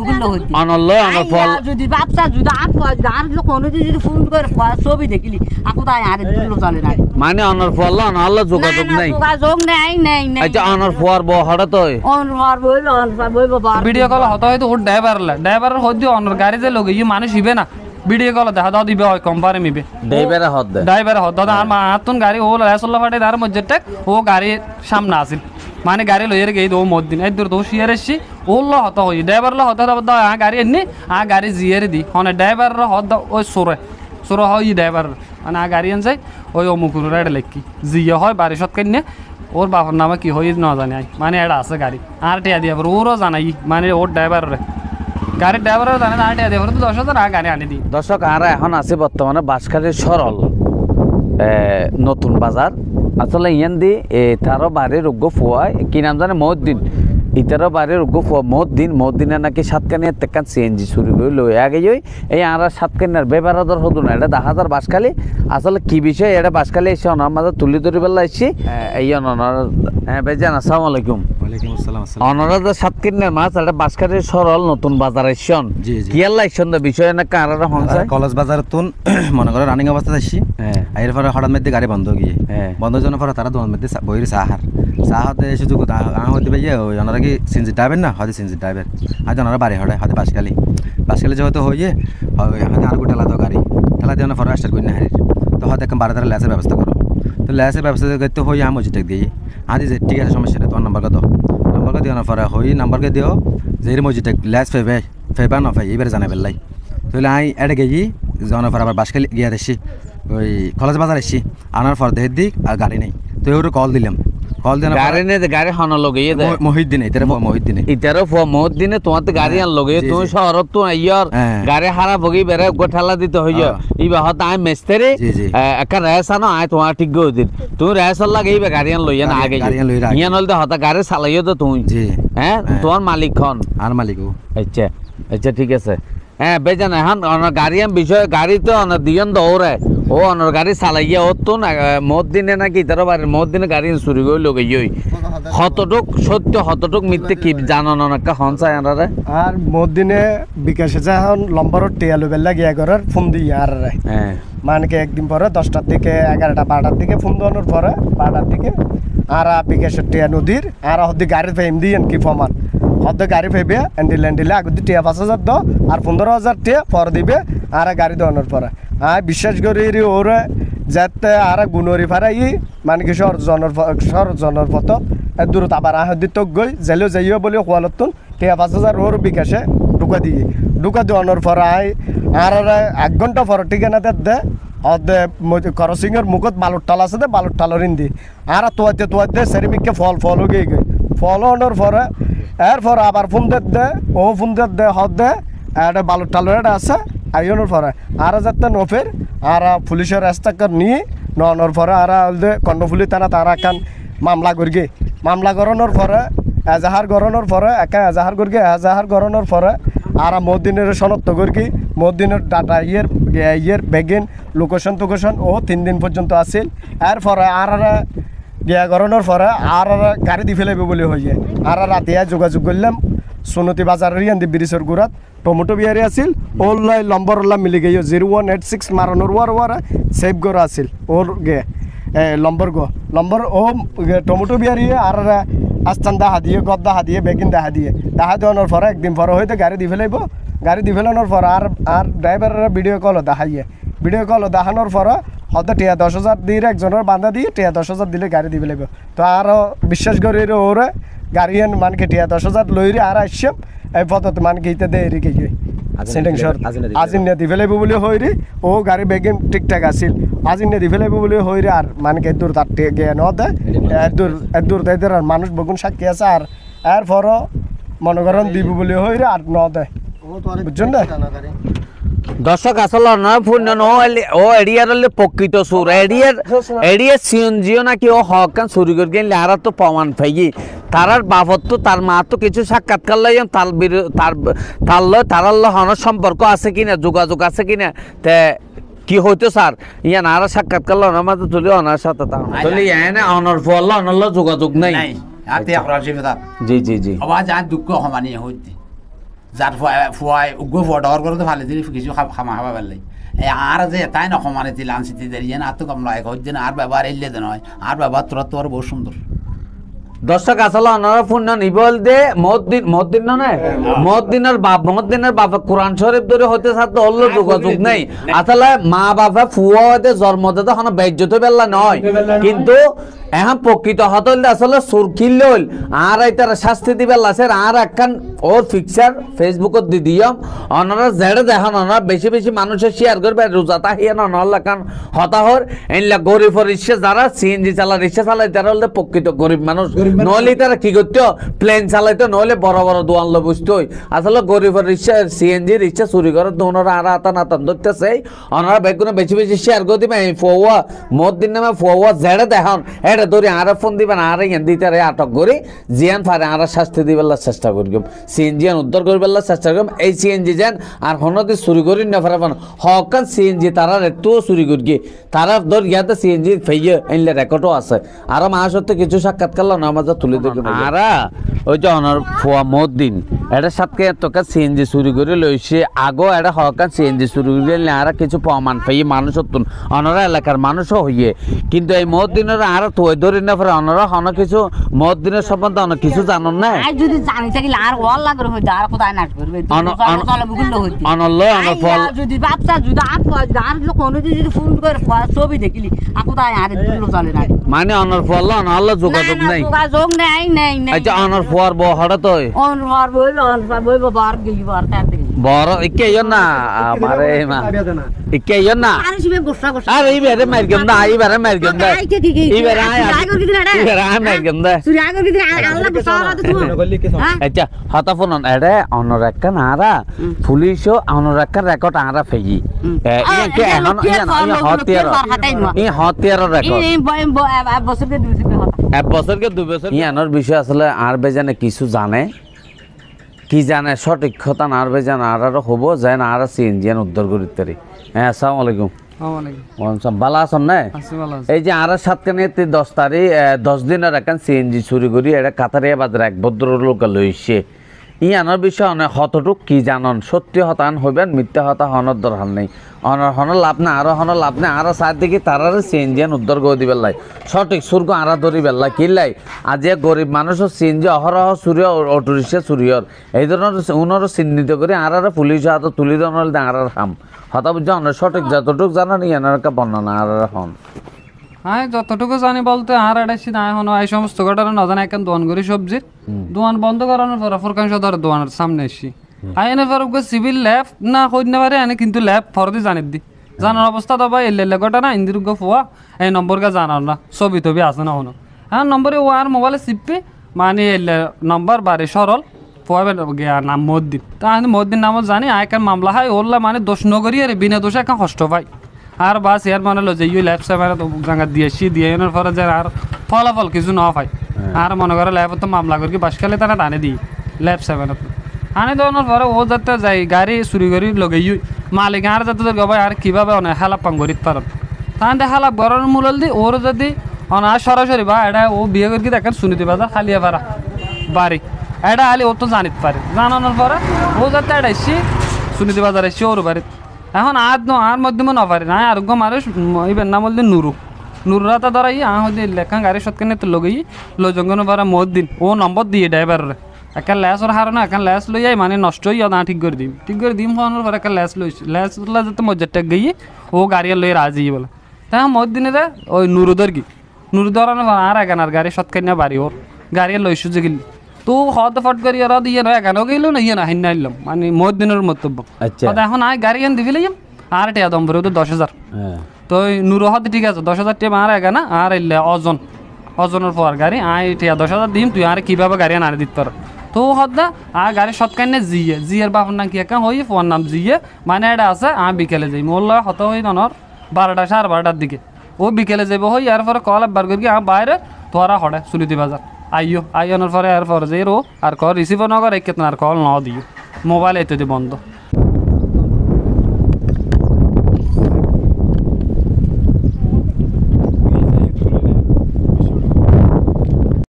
গুলো হইছে অনল অনর ফল যদি বাপসা যদি আর কোন যদি ফোন করে ছবি দেখলি আপু তাই আর দুলো চলে না মানে অনর ফল অনল যোগাযোগ নাই যোগাযোগ নাই নাই নাই আচ্ছা অনর ফল ব হড়া তো অনর বইল বাবা ভিডিও কল হতো হয়তো ওর ড্রাইভারের হইতো অনর গাড়ি যে লগে ইয়ে মানুষ ইবে না ভিডিও কল দেখা দাও দিবে হয় কোম্পানি মিবে ড্রাইভার হদ দাদা আর মাতুন গাড়ি ও রাসুল্লাহ ফাটে তার মধ্যে টেক ও গাড়ির সামনে আসিল মানে গাড়ি লইয়ের গেই ও মদিন এই দূর তো শিয়ার এসছি ও ল হতো হই ড্রাইভার ল হতো দাও আ গাড়ি এনে আ গাড়ি জিয়ার দি হনে ড্রাইভার হদ ওই সুরে হয় ড্রাইভার মানে আ গাড়ি আনছে ওই অমুকুর এটা লেখি জিয়া হয় বারিশত কেনে ওর বাবার নামে কি হই না জানি আই মানে এটা আছে গাড়ি আর টিয়া দিয়া ওরও জানাই মানে ওর ড্রাইভার গাড়ির ড্রাইভারও জানে না টিয়া দিয়া 10,000 আর গাড়ি আনি দিই দর্শক আমরা এখন আছি বর্তমানে বাঁশখালীর সরল নতুন বাজার আসলে ইয়ান দি তারও বাড়ির রোগ্য ফুয়ায় কি নাম জানে মহদ্দিন ইতারও বাড়ির রোগ্য ফুয়া মহদ্দিনে নাকি সাতকানি তেকান সিএনজি চুরি করে লই আগে যাই এই আমরা সাতকানির বেবারাদর হতো না এটা 10,000 বাঁশখালী আসলে কি বিষয় এটা বাঁশখালী এসে অনার মাঝে তুলি ধরি বেলা এসছি এই অনার হ্যাঁ বেজান আসসালামু আলাইকুম অনারা সাতকানির মাছ এটা বাঁশখালীর সরল নতুন বাজার এসছেন কি আল্লাহ এসছেন বিষয় না কারারা হংসা কলেজ বাজার তুন মনে করে রানিং অবস্থা আসছি এর পরে হঠাৎ মধ্যে গাড়ি বন্ধ গিয়ে বন্ধ জন্য পরে তারা দোকান মধ্যে বইয়ের চাহাতে এসে যুগ হতে পাইয়ে ওই ওনারা কি সিনজি ড্রাইভার না হয়তো সিনজি ড্রাইভার হয়তো ওনারা বাড়ি হঠাৎ হয়তো বাঁশখালী যেহেতু হইয়ে হয়তো আর ঠেলা তো গাড়ি ঠেলা দিয়ে ফটো স্টার্ট করি না হারির তো হয়তো এখন বারো তারা ল্যাসের ব্যবস্থা করো তো ল্যাসের ব্যবস্থা করতে হই আমি মসজিদটাক দিই হাতি যে ঠিক আছে সমস্যা নেই তোমার নাম্বারকে দাও নাম্বারকে দিয়ে পরে হই নাম্বারকে দিও যে মসজিদটাক ল্যাস ফেবা না ফাই এবারে জানাই বেলাই তাহলে আমি এটা গেছি যাওয়ার পর আবার বাঁশখালী গিয়ে এসছি ওই কলেজ বাজার এসছি আনার পর দেহের দিক আর গাড়ি নেই তো ওর কল দিলাম কল দিলাম গাড়ি নেই গাড়ি হন লগে মহিদ্দিনে ইতারও মহিদ্দিনে তোমার তো গাড়ি আন লগে তুমি শহরত তো আইয়ার গাড়ি হারা বগি বেড়ে গোঠালা দিতে হইয়া ইবা হত আই মেস্তেরে একটা রেসানো আই তোমার ঠিক গো দিন তুমি রেসার লাগে ইবা গাড়ি আন লইয়া না আগে ইয়া নলতে হত গাড়ি চালাইও তো তুমি হ্যাঁ তোমার মালিক খন আর মালিক আচ্ছা আচ্ছা ঠিক আছে হ্যাঁ বেজান এখন গাড়ি বিষয় গাড়ি তো দিয়ন দৌড়ে ও অনর গাড়ি চালাইয়া ও তো না মদিনে নাকি তার বাড়ির মদিনে গাড়ি চুরি করে লোক ইই হতটুক সত্য হতটুক মিথ্যে কি জানো না একটা হনসাই আনারে আর মদিনে বিকাশে যখন লম্বরত টিয়ালু বেলা গিয়া করার ফোন দিই আর মানে কি একদিন পরে 10টার দিকে 11টা 12টার দিকে ফোন দেওয়ানোর পরে 12টার দিকে আর বিকাশের টিয়া নদীর আর হদ্দি গাড়ির ফেম দিই কি ফমান হদ্দ গাড়ি ফেবে এন্ডিলে আগুদি টিয়া 5,000 দাও আর 15,000 টিয়া পর দিবে আর গাড়ি দেওয়ানোর পরে আর বিশ্বাস করি ওরা যাতে আর গুণরি ফারাই মানে কি শহর জনের পথ দূরত আবার আহদি তক গই জেলেও যাইও বলে খোয়ালতুন টিয়া 5,000 ওর বিকাশে ঢুকা দেওয়ানোর পর আর 1 ঘন্টা পর ঠিকানা দে অদে করসিংয়ের মুখত বালুর টাল আছে দে বালুর টালর ইন্দি আর তোয়াতে সেরিমিককে ফল গিয়ে ফল হওয়ার পরে এরপর আবার ফোন দে ও ফোন দে দে একটা বালুর টালর এটা আছে আইনের পরে আর যাতে নফের আর পুলিশের রাস্তা নিয়ে নর পরে আর কর্ণফুলি থানা তারা কান মামলা করি মামলা করানোর পরে এজাহার করানোর পরে এজাহার করি এজাহার করানোর পরে আর মদিনের শনাক্ত করি মদিনের ডাটা ইয়ের বেগিন লোকেশন ও 3 দিন পর্যন্ত আসিল এরপরে আর গিয়া করানোর পরে আর গাড়ি দি ফেলাইব বলে হয়ে আর রাতে যোগাযোগ করলাম সোনতি বাজারের ইয়ান্দি ব্রিজের গুড়াত টমেটো বিয়ারি আছিল ওলাই লম্বর মিলি গিয়ে 0186 মারানোর ওয়ার সেভ গড় আছিল ওর গে লম্বর ও টমেটো বিয়ারি আর আস্তান দাহা দিয়ে গদ দাহা দিয়ে বেগিন দাহা দেওয়ানোর পরে একদিন পরে হয়তো গাড়ি দি ফেলাইব গাড়ি দি ফেলানোর পর আর ড্রাইভারের ভিডিও কল দেখানোর পর হয়তো টিয়া 10,000 দিয়ে একজনের বান্ধা দিয়ে টিয়া 10,000 দিলে গাড়ি দি ফেলাইব তো আরও বিশ্বাস করি ওরে গাড়ি মানে কি টিয়া 10,000 লইরি আর আসছাম এই পথত মানে কি ইতে দেরি কে আজিনিয়া দি ফেলাইব বলে হইরি ও গাড়ি বেগিন ঠিকঠাক আছিল আজিনিয়া দি ফেলাইব বলে হইরি আর মানে কি দূর তার গিয়ে ন দে দূর দেয় আর মানুষ বগুন সাক্ষী আছে আর এরপরও মনে করেন দিব বলে হইরি আর ন দেয় বুঝছেন না দর্শক আসলে ও এরিয়ার প্রকৃত সুর এরিয়ার সিএনজিও নাকি ও হকান চুরি করে গেলে আর তো প্রমাণ পাই তারার বাবদ তো তার মা তো কিছু সাক্ষাৎকার লাই তার হনার সম্পর্ক আছে কিনা যোগাযোগ আছে কিনা তে কি হইতো স্যার ইয়া না আর সাক্ষাৎকার লনার মাঝে তুলি অনার সাথে তাহলে এনে অনর ফল অনর যোগাযোগ নাই জি জি আবার যা দুঃখ সমানি হইতে যার ফুয়াই উগ্র ফুয়া ডর করে তো ভালো দিন কিছু খামা খাওয়া পারলাই আর যে তাই না সমানে দিল আনসিতে দাঁড়িয়ে না আর তো কমলা এক হচ্ছে না আর ব্যবহার এলে দেন হয় আর ব্যবহার তোর বহু সুন্দর দর্শক আসলে ওনারা পূর্ণ নিবল দে মহদ্দিন না মহদ্দিনের বাপ কোরআন শরীফ ধরে হতে সাথে অল্প যোগাযোগ নেই আসলে মা বাবা ফুয়া হতে জন্ম দিতে কোনো বেজ্জত বেলা নয় কিন্তু এখন প্রকৃত হতল আসলে সুরখিল হইল আর এটার শাস্তি দিবে লাসের আর একখান ওর পিকচার ফেসবুকত দি দিয়ম ওনারা জেড়ে দেখান ওনারা বেশি বেশি মানুষের শেয়ার করবে রোজাতা হিয়ান ওনারা কান হতাহর এনলা গরিব রিক্সা যারা সিএনজি চালা রিক্সা চালাই তারা হলে প্রকৃত গরিব মানুষ নহলে তারা কি করতো প্লেন চালাইতো নহলে বড় বড় দোয়ান লো বুঝতো আসলে গরিব রিক্সা সিএনজি রিক্সা চুরি করে ওনারা আর আতান আতান ধরতেছে ওনারা বেগুনে বেশি বেশি শেয়ার করে দিবে ফোয়া মদিন নামে ফোয়া জেড়ে দেখান এটা ধরে আর ফোন দিবেন আর দিতে আটক করে জিয়ান ফারে আর শাস্তি দিবেলার চেষ্টা করিম সিএনজিয়ান উদ্ধার করবেলার চেষ্টা করিম এই সিএনজি যেন আর হনদি চুরি করি না ফারে হকান সিএনজি তারা একটু চুরি করি তারা ধর ইয়াতে সিএনজি ফেয়ে এনলে রেকর্ডও আছে আর মাস হতে কিছু সাক্ষাৎকার না আমাদের তুলে দেখুন আর ওই যে অনার ফোয়া মদিন এটা সাতকে তোকে সিএনজি চুরি করে লইছে আগো এটা হকান সিএনজি চুরি করে আর কিছু প্রমাণ পেয়ে মানুষ হতুন অনারা এলাকার মানুষও হইয়ে কিন্তু এই মদিনের আর তো ধরি না ফেরে অনারা হন কিছু মদিনের সম্বন্ধে অনেক কিছু জানুন না যদি জানি থাকিলে আর ওয়াল লাগর হইতো আর কোথায় নাট করবে অনল অনর ফল যদি বাপসা যদি আর লোক যদি ফোন করে ছবি দেখিলি কোথায় আর দুলো চলে না মানে অনর ফল অনল যোগাযোগ নাই যোগাযোগ নাই নাই আচ্ছা অনর ফল বহড়া তো অনর বইব বার গলি বার তার দিকে বড় ইকে না আমারে মা ইকে না আর শিবে গোসা গোসা আর এই বেরে মার গম না এই বেরে মার গম না এই বেরে আয় মার গম না সুরি আগর কি আল্লাহ গোসা রাতে তুমি আচ্ছা হতা ফোন এডে অনর একটা নারা পুলিশও অনর একটা রেকর্ড আরা ফেই কে এখন এই হতিয়ার রেকর্ড এই বছরকে 2 বছর এক বছরকে 2 বছর ইয়ানোর বিষয় আসলে আর বেজানে কিছু জানে কি জানে সঠিক কথা না আর বেজান আর হবো যেন আর সিএনজিয়ান উদ্ধার করিতে পারি হ্যাঁ আসসালামু আলাইকুম ভালো আছেন না এই যে আর 10 তারিখ 10 দিনের এখন সিএনজি চুরি করি এটা কাতারিয়া বাজার এক ভদ্রলোক লইছে ই আনার বিষয় অনেক হতটুক কি জানন সত্যি হতান হইবেন মিথ্যা হতা হনর দরকার নেই অনর হন লাভ না আরো হন লাভ নেই আরো সার দিকে তারারে সিএনজিয়ান উদ্ধার করে দিবে লাই সঠিক সুর্গ আরা ধরি বেল্লাই কিল্লাই আজ গরিব মানুষের সিএনজি অহরহ চুরি অটোরিক্সা চুরিয়র এই ধরনের উনারও চিহ্নিত করে আরারে পুলিশ হাত তুলি দনল আর হাম হতা বুঝা অনেক সঠিক যতটুক জানা নি এনার বর্ণনা আর হন হ্যাঁ যতটুকু জানি বলতে আর এটাছি না এখন এই সমস্ত ঘটনা না জানা এখন দোয়ান করি সবজির দোয়ান বন্ধ করানোর পর ফুরকান সদর দোয়ানের সামনে এসছি আইনের পর সিভিল ল্যাব না হইতে পারে এনে কিন্তু ল্যাব ফরদি জানিয়ে দি জানার অবস্থা তো ভাই এলে ঘটনা ইন্দির ফুয়া এই নম্বরকে জানার না ছবি টবি আছে না হনো হ্যাঁ নম্বরে ও আর মোবাইলে চিপি মানে এলে নম্বর বাড়ি সরল ফুয়াবের নাম মদ্দিন তা আমি মদ্দিন নামও জানি আয়কার মামলা হয় ওরলা মানে দোষ নগরী আর বিনা দোষে এখন কষ্ট পাই আর বাস ইয়ার মানে লো যে ইউ ল্যাব সেভারে তো জায়গা দিয়েছি দিয়ে এনার পরে যে আর ফলাফল কিছু না পাই আর মনে করে ল্যাবত তো মামলা করি বাস খেলে তারা টানে দিই ল্যাব সেভেনত আনে দেওয়ানোর পরে ও যাতে যাই গাড়ি চুরি করি লগে ইউ মালিক আর যাতে ভাই আর কীভাবে অনেক হেলাপ পাং করিতে পারেন তাহলে হেলাপ করার মূল দি ওর যদি অনার সরাসরি বা এটা ও বিয়ে করি দেখেন শুনিতে পারা খালিয়া পারা বাড়ি এটা আলি ও তো জানিতে পারে জানানোর পরে ও যাতে এটা এসছি শুনিতে বাজার এসছি ওর বাড়িতে এখন আর মাধ্যমে না পারি না আরোগ্য মানুষ ইবেন নাম বলতে নুরুরাতা ধরাই হইতে লেখা গাড়ি সৎকানে তো লগেই লজঙ্গন পারা মদিন ও নম্বর দিয়ে ড্রাইভারের একটা ল্যাসর হার না এখন ল্যাস লই যাই মানে নষ্ট হইয়া না ঠিক করে দিম হওয়ার পর একটা ল্যাস লইছি ল্যাস যাতে মজ্জারটা গিয়ে ও গাড়ি লই রাজি বলে তাই মদিনে রে ওই নুরুদর কি নুরু ধরানোর আর এখন আর গাড়ি সৎকানে বাড়ি ওর গাড়ি লইছু যে গেলি তো হদ ফট করি আর দিয়ে নয় এখানেও গেল না ইয়ে না হিন আইলাম মানে মদিনের মন্তব্য এখন আয় গাড়ি এনে দিবি লাইম আর টিয়া দম ভরে 10,000 তো নুরু হদ ঠিক আছে 10,000 টিয়া আর এগা না আর এলে ওজনের পর গাড়ি আয় টিয়া 10,000 দিম তুই আর কিভাবে গাড়ি আনে দিতে পার তো হদ না আর গাড়ি সৎকানে জিয়ের বাপর নাম কি একা হই ফোন নাম জিয়ে মানে এটা আছে বিকেলে যাই মোল্লা হত হই নর 12টা 12:30টার দিকে ও বিকেলে যাবো হই এর পরে কল বার করি বাইরে তোরা হড়ে সুলিতি বাজার আইয়ো আইয়নের পরে এর পরে যে রো আর কল রিসিভও না করে কেতন আর কল ন দিও মোবাইল এতে বন্ধ